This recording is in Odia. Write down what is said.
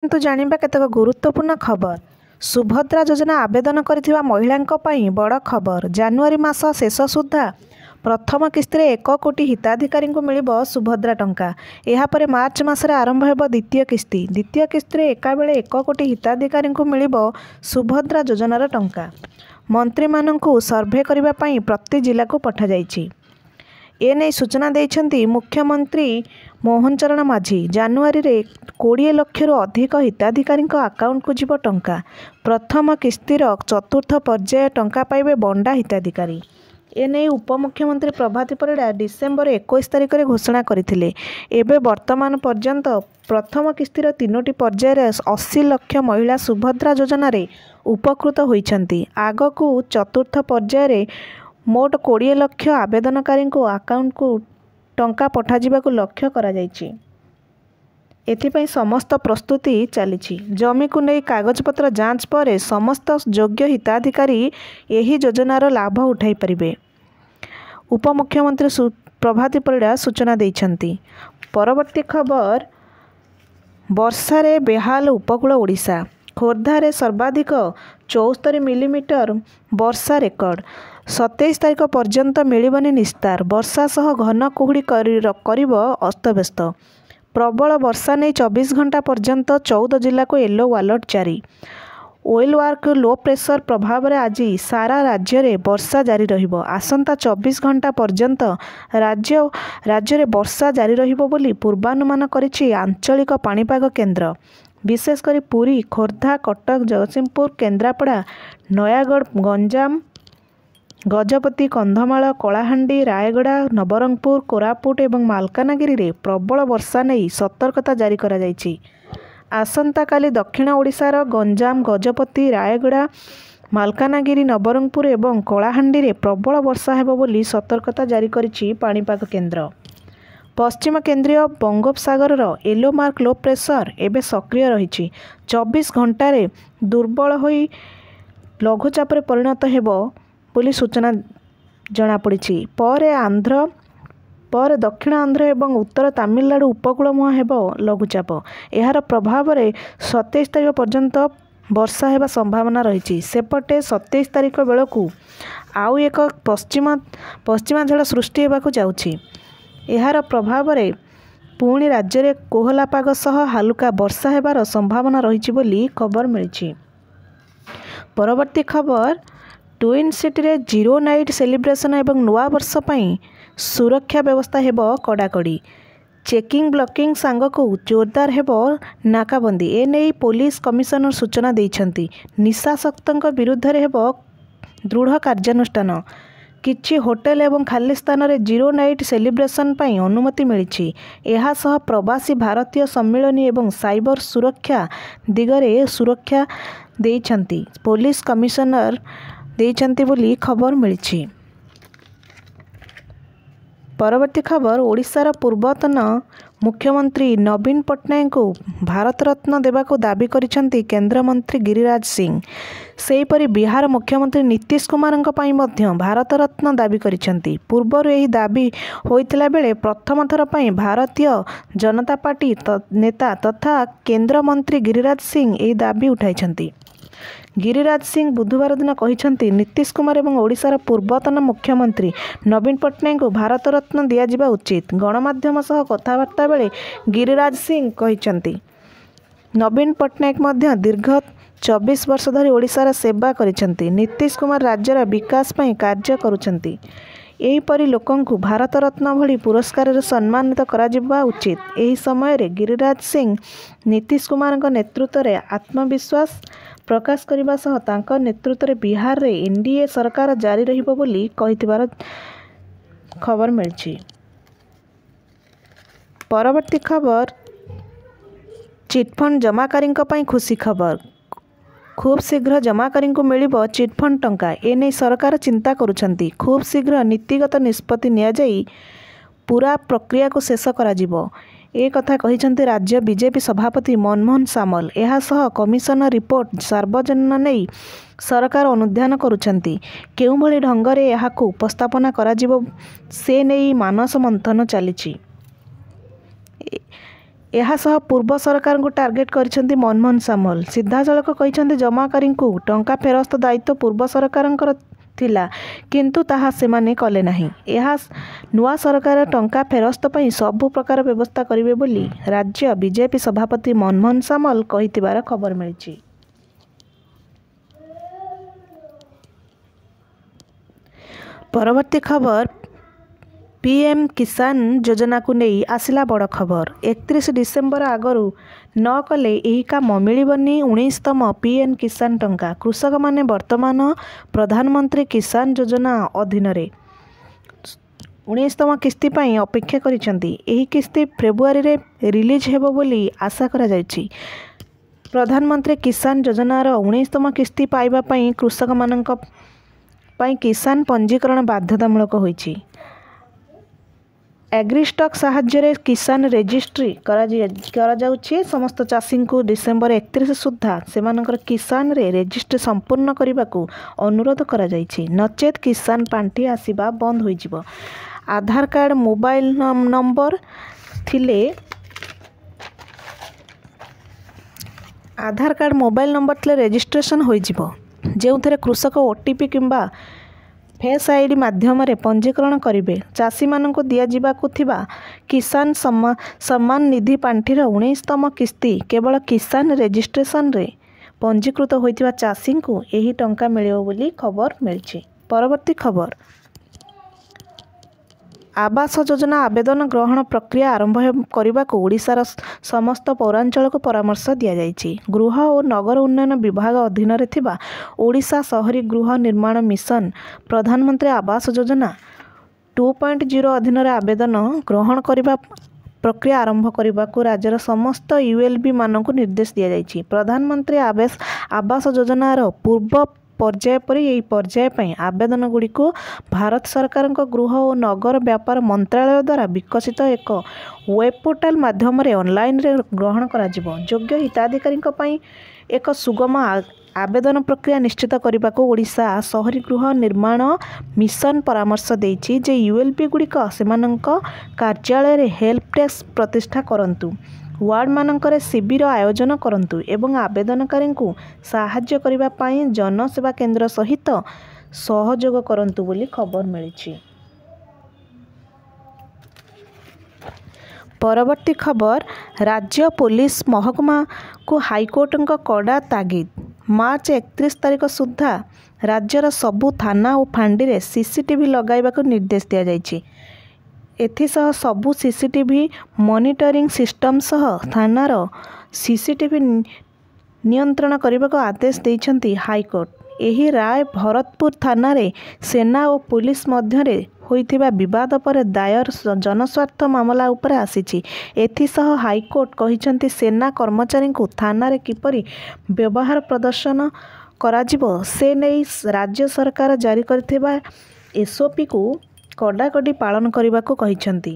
କିନ୍ତୁ ଜାଣିବା କେତେକ ଗୁରୁତ୍ୱପୂର୍ଣ୍ଣ ଖବର। ସୁଭଦ୍ରା ଯୋଜନା ଆବେଦନ କରିଥିବା ମହିଳାଙ୍କ ପାଇଁ ବଡ଼ ଖବର। ଜାନୁଆରୀ ମାସ ଶେଷ ସୁଦ୍ଧା ପ୍ରଥମ କିସ୍ତିରେ 1 କୋଟି ହିତାଧିକାରୀଙ୍କୁ ମିଳିବ ସୁଭଦ୍ରା ଟଙ୍କା। ଏହାପରେ ମାର୍ଚ୍ଚ ମାସରେ ଆରମ୍ଭ ହେବ ଦ୍ୱିତୀୟ କିସ୍ତି। ଦ୍ୱିତୀୟ କିସ୍ତିରେ ଏକାବେଳେ 1 କୋଟି ହିତାଧିକାରୀଙ୍କୁ ମିଳିବ ସୁଭଦ୍ରା ଯୋଜନାର ଟଙ୍କା। ମନ୍ତ୍ରୀମାନଙ୍କୁ ସର୍ଭେ କରିବା ପାଇଁ ପ୍ରତି ଜିଲ୍ଲାକୁ ପଠାଯାଇଛି। ଏନେଇ ସୂଚନା ଦେଇଛନ୍ତି ମୁଖ୍ୟମନ୍ତ୍ରୀ ମୋହନ ଚରଣ ମାଝୀ। ଜାନୁଆରୀରେ 20 ଲକ୍ଷରୁ ଅଧିକ ହିତାଧିକାରୀଙ୍କ ଆକାଉଣ୍ଟକୁ ଯିବ ଟଙ୍କା। ପ୍ରଥମ କିସ୍ତିର ଚତୁର୍ଥ ପର୍ଯ୍ୟାୟ ଟଙ୍କା ପାଇବେ ବଣ୍ଡା ହିତାଧିକାରୀ। ଏନେଇ ଉପମୁଖ୍ୟମନ୍ତ୍ରୀ ପ୍ରଭାତୀ ପରିଡ଼ା ଡିସେମ୍ବର 21 ତାରିଖରେ ଘୋଷଣା କରିଥିଲେ। ଏବେ ବର୍ତ୍ତମାନ ପର୍ଯ୍ୟନ୍ତ ପ୍ରଥମ କିସ୍ତିର 3ଟି ପର୍ଯ୍ୟାୟରେ 80 ଲକ୍ଷ ମହିଳା ସୁଭଦ୍ରା ଯୋଜନାରେ ଉପକୃତ ହୋଇଛନ୍ତି। ଆଗକୁ ଚତୁର୍ଥ ପର୍ଯ୍ୟାୟରେ ମୋଟ 20 ଲକ୍ଷ ଆବେଦନକାରୀଙ୍କୁ ଆକାଉଣ୍ଟକୁ ଟଙ୍କା ପଠାଯିବାକୁ ଲକ୍ଷ୍ୟ କରାଯାଇଛି। ଏଥିପାଇଁ ସମସ୍ତ ପ୍ରସ୍ତୁତି ଚାଲିଛି। ଜମିକୁ ନେଇ କାଗଜପତ୍ର ଯାଞ୍ଚ ପରେ ସମସ୍ତ ଯୋଗ୍ୟ ହିତାଧିକାରୀ ଏହି ଯୋଜନାର ଲାଭ ଉଠାଇ ପାରିବେ। ଉପମୁଖ୍ୟମନ୍ତ୍ରୀ ପ୍ରଭାତୀ ପରିଡ଼ା ସୂଚନା ଦେଇଛନ୍ତି। ପରବର୍ତ୍ତୀ ଖବର, ବର୍ଷାରେ ବେହାଲ ଉପକୂଳ ଓଡ଼ିଶା। ଖୋର୍ଦ୍ଧାରେ ସର୍ବାଧିକ 74 ମିଲିମିଟର ବର୍ଷା ରେକର୍ଡ। 27 ତାରିଖ ପର୍ଯ୍ୟନ୍ତ ମିଳିବନି ନିସ୍ତାର। ବର୍ଷା ସହ ଘନ କୁହୁଡ଼ି କରିବ ଅସ୍ତବ୍ୟସ୍ତ। ପ୍ରବଳ ବର୍ଷା ନେଇ 24 ଘଣ୍ଟା ପର୍ଯ୍ୟନ୍ତ 14 ଜିଲ୍ଲାକୁ ୟେଲୋ ଆଲର୍ଟ ଜାରି। ୱେଲୱାର୍କ ଲୋ ପ୍ରେସର ପ୍ରଭାବରେ ଆଜି ସାରା ରାଜ୍ୟରେ ବର୍ଷା ଜାରି ରହିବ। ଆସନ୍ତା 24 ଘଣ୍ଟା ପର୍ଯ୍ୟନ୍ତ ରାଜ୍ୟରେ ବର୍ଷା ଜାରି ରହିବ ବୋଲି ପୂର୍ବାନୁମାନ କରିଛି ଆଞ୍ଚଳିକ ପାଣିପାଗ କେନ୍ଦ୍ର। ବିଶେଷ କରି ପୁରୀ, ଖୋର୍ଦ୍ଧା, କଟକ, ଜଗତସିଂହପୁର, କେନ୍ଦ୍ରାପଡ଼ା, ନୟାଗଡ଼, ଗଞ୍ଜାମ, ଗଜପତି, କନ୍ଧମାଳ, କଳାହାଣ୍ଡି, ରାୟଗଡ଼ା, ନବରଙ୍ଗପୁର, କୋରାପୁଟ ଏବଂ ମାଲକାନଗିରିରେ ପ୍ରବଳ ବର୍ଷା ନେଇ ସତର୍କତା ଜାରି କରାଯାଇଛି। ଆସନ୍ତାକାଲି ଦକ୍ଷିଣ ଓଡ଼ିଶାର ଗଞ୍ଜାମ, ଗଜପତି, ରାୟଗଡ଼ା, ମାଲକାନଗିରି, ନବରଙ୍ଗପୁର ଏବଂ କଳାହାଣ୍ଡିରେ ପ୍ରବଳ ବର୍ଷା ହେବ ବୋଲି ସତର୍କତା ଜାରି କରିଛି ପାଣିପାଗ କେନ୍ଦ୍ର। ପଶ୍ଚିମ କେନ୍ଦ୍ରୀୟ ବଙ୍ଗୋପସାଗରର ୟେଲୋ ମାର୍କ ଲୋ ପ୍ରେସର ଏବେ ସକ୍ରିୟ ରହିଛି। 24 ଘଣ୍ଟାରେ ଦୁର୍ବଳ ହୋଇ ଲଘୁଚାପରେ ପରିଣତ ହେବ ବୋଲି ସୂଚନା ଜଣାପଡ଼ିଛି। ପରେ ଦକ୍ଷିଣ ଆନ୍ଧ୍ର ଏବଂ ଉତ୍ତର ତାମିଲନାଡୁ ଉପକୂଳ ମୁହାଁ ହେବ ଲଘୁଚାପ। ଏହାର ପ୍ରଭାବରେ 27 ତାରିଖ ପର୍ଯ୍ୟନ୍ତ ବର୍ଷା ହେବା ସମ୍ଭାବନା ରହିଛି। ସେପଟେ 27 ତାରିଖ ବେଳକୁ ଆଉ ଏକ ପଶ୍ଚିମାଞ୍ଚଳ ସୃଷ୍ଟି ହେବାକୁ ଯାଉଛି। ଏହାର ପ୍ରଭାବରେ ପୁଣି ରାଜ୍ୟରେ କୋହଲା ପାଗ ସହ ହାଲୁକା ବର୍ଷା ହେବାର ସମ୍ଭାବନା ରହିଛି ବୋଲି ଖବର ମିଳିଛି। ପରବର୍ତ୍ତୀ ଖବର, ଟ୍ୱିନ୍ ସିଟିରେ ଜିରୋ ନାଇଟ୍ ସେଲିବ୍ରେସନ୍ ଏବଂ ନୂଆବର୍ଷ ପାଇଁ ସୁରକ୍ଷା ବ୍ୟବସ୍ଥା ହେବ କଡ଼ାକଡ଼ି। ଚେକିଂ ବ୍ଲକିଂ ସାଙ୍ଗକୁ ଜୋରଦାର ହେବ ନାକାବନ୍ଦୀ। ଏନେଇ ପୋଲିସ କମିଶନର ସୂଚନା ଦେଇଛନ୍ତି। ନିଶାସକ୍ତଙ୍କ ବିରୁଦ୍ଧରେ ହେବ ଦୃଢ଼ କାର୍ଯ୍ୟାନୁଷ୍ଠାନ। କିଛି ହୋଟେଲ ଏବଂ ଖାଲି ସ୍ଥାନରେ ଜିରୋ ନାଇଟ୍ ସେଲିବ୍ରେସନ୍ ପାଇଁ ଅନୁମତି ମିଳିଛି। ଏହାସହ ପ୍ରବାସୀ ଭାରତୀୟ ସମ୍ମିଳନୀ ଏବଂ ସାଇବର ସୁରକ୍ଷା ଦିଗରେ ସୁରକ୍ଷା ଦେଇଛନ୍ତି ପୋଲିସ କମିଶନର ଦେଇଛନ୍ତି ବୋଲି ଖବର ମିଳିଛି। ପରବର୍ତ୍ତୀ ଖବର, ଓଡ଼ିଶାର ପୂର୍ବତନ ମୁଖ୍ୟମନ୍ତ୍ରୀ ନବୀନ ପଟ୍ଟନାୟକଙ୍କୁ ଭାରତରତ୍ନ ଦେବାକୁ ଦାବି କରିଛନ୍ତି କେନ୍ଦ୍ରମନ୍ତ୍ରୀ ଗିରିରାଜ ସିଂ। ସେହିପରି ବିହାର ମୁଖ୍ୟମନ୍ତ୍ରୀ ନୀତିଶ କୁମାରଙ୍କ ପାଇଁ ମଧ୍ୟ ଭାରତରତ୍ନ ଦାବି କରିଛନ୍ତି। ପୂର୍ବରୁ ଏହି ଦାବି ହୋଇଥିଲା ବେଳେ ପ୍ରଥମ ଥର ପାଇଁ ଭାରତୀୟ ଜନତା ପାର୍ଟି ନେତା ତଥା କେନ୍ଦ୍ରମନ୍ତ୍ରୀ ଗିରିରାଜ ସିଂ ଏହି ଦାବି ଉଠାଇଛନ୍ତି। ଗିରିରାଜ ସିଂ ବୁଧବାର ଦିନ କହିଛନ୍ତି, ନୀତିଶ କୁମାର ଏବଂ ଓଡ଼ିଶାର ପୂର୍ବତନ ମୁଖ୍ୟମନ୍ତ୍ରୀ ନବୀନ ପଟ୍ଟନାୟକଙ୍କୁ ଭାରତରତ୍ନ ଦିଆଯିବା ଉଚିତ। ଗଣମାଧ୍ୟମ ସହ କଥାବାର୍ତ୍ତା ବେଳେ ଗିରିରାଜ ସିଂ କହିଛନ୍ତି, ନବୀନ ପଟ୍ଟନାୟକ ମଧ୍ୟ ଦୀର୍ଘ 24 ବର୍ଷ ଧରି ଓଡ଼ିଶାର ସେବା କରିଛନ୍ତି। ନୀତିଶ କୁମାର ରାଜ୍ୟର ବିକାଶ ପାଇଁ କାର୍ଯ୍ୟ କରୁଛନ୍ତି। ଏହିପରି ଲୋକଙ୍କୁ ଭାରତରତ୍ନ ଭଳି ପୁରସ୍କାରରେ ସମ୍ମାନିତ କରାଯିବା ଉଚିତ। ଏହି ସମୟରେ ଗିରିରାଜ ସିଂ ନୀତିଶ କୁମାରଙ୍କ ନେତୃତ୍ୱରେ ଆତ୍ମବିଶ୍ୱାସ ପ୍ରକାଶ କରିବା ସହ ତାଙ୍କ ନେତୃତ୍ୱରେ ବିହାରରେ ଏନ୍ଡିଏ ସରକାର ଜାରି ରହିବ ବୋଲି କହିଥିବାର ଖବର ମିଳିଛି। ପରବର୍ତ୍ତୀ ଖବର, ଚିଟ୍ଫଣ୍ଡ ଜମାକାରୀଙ୍କ ପାଇଁ ଖୁସି ଖବର। ଖୁବ୍ ଶୀଘ୍ର ଜମାକାରୀଙ୍କୁ ମିଳିବ ଚିଟ୍ଫଣ୍ଡ ଟଙ୍କା। ଏନେଇ ସରକାର ଚିନ୍ତା କରୁଛନ୍ତି। ଖୁବ୍ ଶୀଘ୍ର ନୀତିଗତ ନିଷ୍ପତ୍ତି ନିଆଯାଇ ପୂରା ପ୍ରକ୍ରିୟାକୁ ଶେଷ କରାଯିବ। ଏକଥା କହିଛନ୍ତି ରାଜ୍ୟ ବିଜେପି ସଭାପତି ମନମୋହନ ସାମଲ। ଏହାସହ କମିଶନ ରିପୋର୍ଟ ସାର୍ବଜନୀନ ନେଇ ସରକାର ଅନୁଧ୍ୟାନ କରୁଛନ୍ତି। କେଉଁଭଳି ଢଙ୍ଗରେ ଏହାକୁ ଉପସ୍ଥାପନା କରାଯିବ ସେ ନେଇ ମାନସ ମନ୍ଥନ ଚାଲିଛି। ଏହାସହ ପୂର୍ବ ସରକାରଙ୍କୁ ଟାର୍ଗେଟ କରିଛନ୍ତି ମନମୋହନ ସାମଲ। ସିଧାସଳଖ କହିଛନ୍ତି ଜମାକାରୀଙ୍କୁ ଟଙ୍କା ଫେରସ୍ତ ଦାୟିତ୍ୱ ପୂର୍ବ ସରକାରଙ୍କର ଥିଲା, କିନ୍ତୁ ତାହା ସେମାନେ କଲେ ନାହିଁ। ଏହା ନୂଆ ସରକାର ଟଙ୍କା ଫେରସ୍ତ ପାଇଁ ସବୁ ପ୍ରକାର ବ୍ୟବସ୍ଥା କରିବେ ବୋଲି ରାଜ୍ୟ ବିଜେପି ସଭାପତି ମନମୋହନ ସାମଲ କହିଥିବାର ଖବର ମିଳିଛି। ପରବର୍ତ୍ତୀ ଖବର, ପିଏମ୍ କିଷାନ ଯୋଜନାକୁ ନେଇ ଆସିଲା ବଡ଼ ଖବର। 31 ଡିସେମ୍ବର ଆଗରୁ ନ କଲେ ଏହି କାମ ମିଳିବନି 19ତମ ପିଏମ୍ କିଷାନ ଟଙ୍କା। କୃଷକମାନେ ବର୍ତ୍ତମାନ ପ୍ରଧାନମନ୍ତ୍ରୀ କିଷାନ ଯୋଜନା ଅଧୀନରେ 19ତମ କିସ୍ତି ପାଇଁ ଅପେକ୍ଷା କରିଛନ୍ତି। ଏହି କିସ୍ତି ଫେବୃଆରୀରେ ରିଲିଜ୍ ହେବ ବୋଲି ଆଶା କରାଯାଉଛି। ପ୍ରଧାନମନ୍ତ୍ରୀ କିଷାନ ଯୋଜନାର 19ତମ କିସ୍ତି ପାଇବା ପାଇଁ କୃଷକମାନଙ୍କ ପାଇଁ କିଷାନ ପଞ୍ଜୀକରଣ ବାଧ୍ୟତାମୂଳକ ହୋଇଛି। ଏଗ୍ରିଷ୍ଟକ୍ ସାହାଯ୍ୟରେ କିଷାନ ରେଜିଷ୍ଟ୍ରି କରାଯାଉଛି। ସମସ୍ତ ଚାଷୀଙ୍କୁ ଡିସେମ୍ବର 31 ସୁଦ୍ଧା ସେମାନଙ୍କର କିଷାନରେ ରେଜିଷ୍ଟ୍ରି ସମ୍ପୂର୍ଣ୍ଣ କରିବାକୁ ଅନୁରୋଧ କରାଯାଇଛି। ନଚେତ୍ କିଷାନ ପାଣ୍ଠି ଆସିବା ବନ୍ଦ ହୋଇଯିବ। ଆଧାର କାର୍ଡ଼ ମୋବାଇଲ ନମ୍ବର ଥିଲେ ରେଜିଷ୍ଟ୍ରେସନ ହୋଇଯିବ, ଯେଉଁଥିରେ କୃଷକ OTP କିମ୍ବା ଫେସ୍ ଆଇଡି ମାଧ୍ୟମରେ ପଞ୍ଜୀକରଣ କରିବେ। ଚାଷୀମାନଙ୍କୁ ଦିଆଯିବାକୁ ଥିବା କିଷାନ ସମ୍ମାନ ନିଧି ପାଣ୍ଠିର 19ତମ କିସ୍ତି କେବଳ କିଷାନ ରେଜିଷ୍ଟ୍ରେସନରେ ପଞ୍ଜୀକୃତ ହୋଇଥିବା ଚାଷୀଙ୍କୁ ଏହି ଟଙ୍କା ମିଳିବ ବୋଲି ଖବର ମିଳିଛି। ପରବର୍ତ୍ତୀ ଖବର, ଆବାସ ଯୋଜନା ଆବେଦନ ଗ୍ରହଣ ପ୍ରକ୍ରିୟା ଆରମ୍ଭ କରିବାକୁ ଓଡ଼ିଶାର ସମସ୍ତ ପୌରାଞ୍ଚଳକୁ ପରାମର୍ଶ ଦିଆଯାଇଛି। ଗୃହ ଓ ନଗର ଉନ୍ନୟନ ବିଭାଗ ଅଧୀନରେ ଥିବା ଓଡ଼ିଶା ସହରୀ ଗୃହ ନିର୍ମାଣ ମିଶନ ପ୍ରଧାନମନ୍ତ୍ରୀ ଆବାସ ଯୋଜନା 2.0 ଅଧୀନରେ ଆବେଦନ ଗ୍ରହଣ କରିବା ପ୍ରକ୍ରିୟା ଆରମ୍ଭ କରିବାକୁ ରାଜ୍ୟର ସମସ୍ତ ULB ମାନଙ୍କୁ ନିର୍ଦ୍ଦେଶ ଦିଆଯାଇଛି। ପ୍ରଧାନମନ୍ତ୍ରୀ ଆବାସ ଯୋଜନାର ପୂର୍ବ ପର୍ଯ୍ୟାୟ ପରି ଏହି ପର୍ଯ୍ୟାୟ ପାଇଁ ଆବେଦନଗୁଡ଼ିକୁ ଭାରତ ସରକାରଙ୍କ ଗୃହ ଓ ନଗର ବ୍ୟାପାର ମନ୍ତ୍ରାଳୟ ଦ୍ୱାରା ବିକଶିତ ଏକ ୱେବ୍ ପୋର୍ଟାଲ ମାଧ୍ୟମରେ ଅନଲାଇନରେ ଗ୍ରହଣ କରାଯିବ। ଯୋଗ୍ୟ ହିତାଧିକାରୀଙ୍କ ପାଇଁ ଏକ ସୁଗମ ଆବେଦନ ପ୍ରକ୍ରିୟା ନିଶ୍ଚିତ କରିବାକୁ ଓଡ଼ିଶା ସହରୀ ଗୃହ ନିର୍ମାଣ ମିଶନ ପରାମର୍ଶ ଦେଇଛି ଯେ ULB ଗୁଡ଼ିକ ସେମାନଙ୍କ କାର୍ଯ୍ୟାଳୟରେ ହେଲ୍ପ ଡେସ୍କ ପ୍ରତିଷ୍ଠା କରନ୍ତୁ, ୱାର୍ଡମାନଙ୍କରେ ଶିବିର ଆୟୋଜନ କରନ୍ତୁ ଏବଂ ଆବେଦନକାରୀଙ୍କୁ ସାହାଯ୍ୟ କରିବା ପାଇଁ ଜନସେବା କେନ୍ଦ୍ର ସହିତ ସହଯୋଗ କରନ୍ତୁ ବୋଲି ଖବର ମିଳିଛି। ପରବର୍ତ୍ତୀ ଖବର, ରାଜ୍ୟ ପୋଲିସ ମହକୁମାକୁ ହାଇକୋର୍ଟଙ୍କ କଡ଼ା ତାଗିଦ। ମାର୍ଚ୍ଚ 31 ତାରିଖ ସୁଦ୍ଧା ରାଜ୍ୟର ସବୁ ଥାନା ଓ ଫାଣ୍ଡିରେ CCTV ଲଗାଇବାକୁ ନିର୍ଦ୍ଦେଶ ଦିଆଯାଇଛି। ଏଥିସହ ସବୁ CCTV ମନିଟରିଂ ସିଷ୍ଟମ ସହ ଥାନାର CCTV ନିୟନ୍ତ୍ରଣ କରିବାକୁ ଆଦେଶ ଦେଇଛନ୍ତି ହାଇକୋର୍ଟ। ଏହି ରାୟ ଭରତପୁର ଥାନାରେ ସେନା ଓ ପୁଲିସ ମଧ୍ୟରେ ହୋଇଥିବା ବିବାଦ ପରେ ଦାୟର ଜନସ୍ୱାର୍ଥ ମାମଲା ଉପରେ ଆସିଛି। ଏଥିସହ ହାଇକୋର୍ଟ କହିଛନ୍ତି ସେନା କର୍ମଚାରୀଙ୍କୁ ଥାନାରେ କିପରି ବ୍ୟବହାର ପ୍ରଦର୍ଶନ କରାଯିବ ସେ ନେଇ ରାଜ୍ୟ ସରକାର ଜାରି କରିଥିବା SOPକୁ କଡ଼ାକଡ଼ି ପାଳନ କରିବାକୁ କହିଛନ୍ତି।